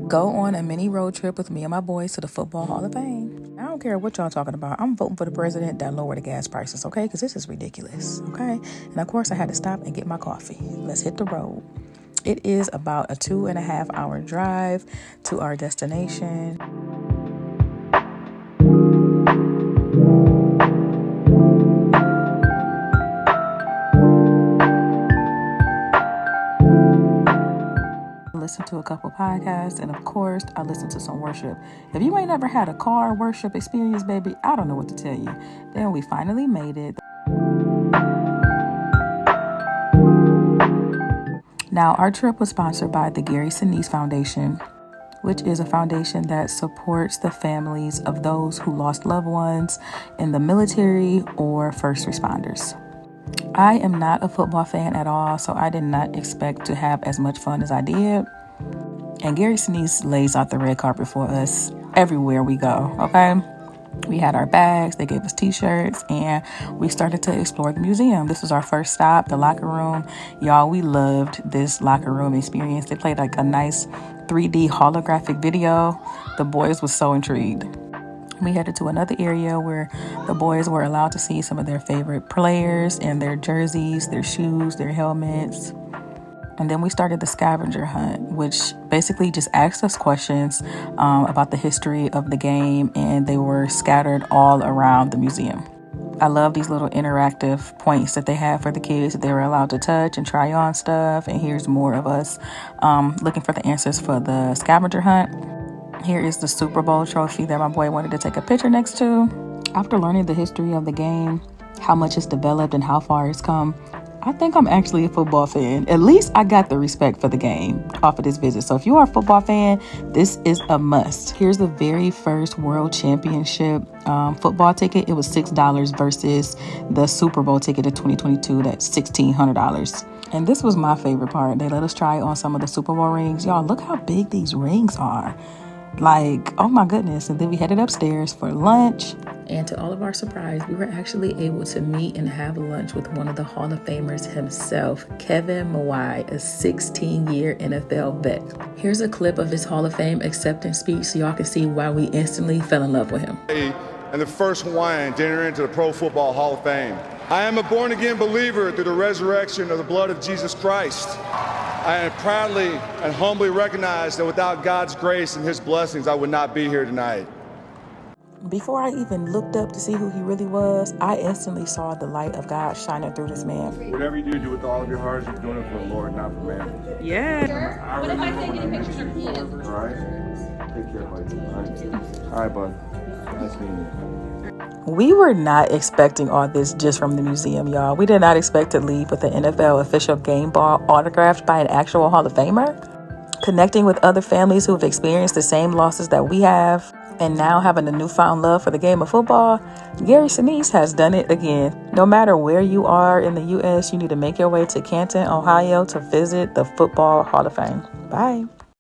Go on a mini road trip with me and my boys to the Football Hall of Fame. I don't care what y'all talking about. I'm voting for the president that lower the gas prices, okay? Because this is ridiculous, okay? And of course, I had to stop and get my coffee. Let's hit the road. It is about a 2.5-hour drive to our destination. Listen to a couple podcasts, and of course I listen to some worship. If you ain't never had a car worship experience, baby, I don't know what to tell you. Then we finally made it. Now, our trip was sponsored by the Gary Sinise Foundation, which is a foundation that supports the families of those who lost loved ones in the military or first responders. I am not a football fan at all, so I did not expect to have as much fun as I did. And Gary Sinise lays out the red carpet for us everywhere we go, okay? We had our bags, they gave us t-shirts, and we started to explore the museum. This was our first stop, the locker room. Y'all, we loved this locker room experience. They played like a nice 3D holographic video. The boys were so intrigued. We headed to another area where the boys were allowed to see some of their favorite players and their jerseys, their shoes, their helmets. And then we started the scavenger hunt, which basically just asked us questions about the history of the game, and they were scattered all around the museum. I love these little interactive points that they have for the kids that they were allowed to touch and try on stuff. And here's more of us looking for the answers for the scavenger hunt. Here is the Super Bowl trophy that my boy wanted to take a picture next to. After learning the history of the game, how much it's developed and how far it's come, I think I'm actually a football fan. At least I got the respect for the game off of this visit. So if you are a football fan, this is a must. Here's the very first World Championship football ticket. It was $6 versus the Super Bowl ticket of 2022. That's $1,600. And this was my favorite part. They let us try on some of the Super Bowl rings. Y'all, look how big these rings are. Like, oh my goodness. And then we headed upstairs for lunch. And to all of our surprise, we were actually able to meet and have lunch with one of the Hall of Famers himself, Kevin Mawae, a 16-year NFL vet. Here's a clip of his Hall of Fame acceptance speech so y'all can see why we instantly fell in love with him. And the first Hawaiian to enter into the Pro Football Hall of Fame. I am a born-again believer through the resurrection of the blood of Jesus Christ. I proudly and humbly recognize that without God's grace and his blessings, I would not be here tonight. Before I even looked up to see who he really was, I instantly saw the light of God shining through this man. Whatever you do with all of your heart, you're doing it for the Lord, not for man. Yeah. What if I say getting pictures of you? All right. Take care, buddy. All right, bud. Nice meeting you. We were not expecting all this just from the museum, y'all. We did not expect to leave with an NFL official game ball autographed by an actual Hall of Famer. Connecting with other families who have experienced the same losses that we have, and now having a newfound love for the game of football, Gary Sinise has done it again. No matter where you are in the U.S., you need to make your way to Canton, Ohio to visit the Football Hall of Fame. Bye.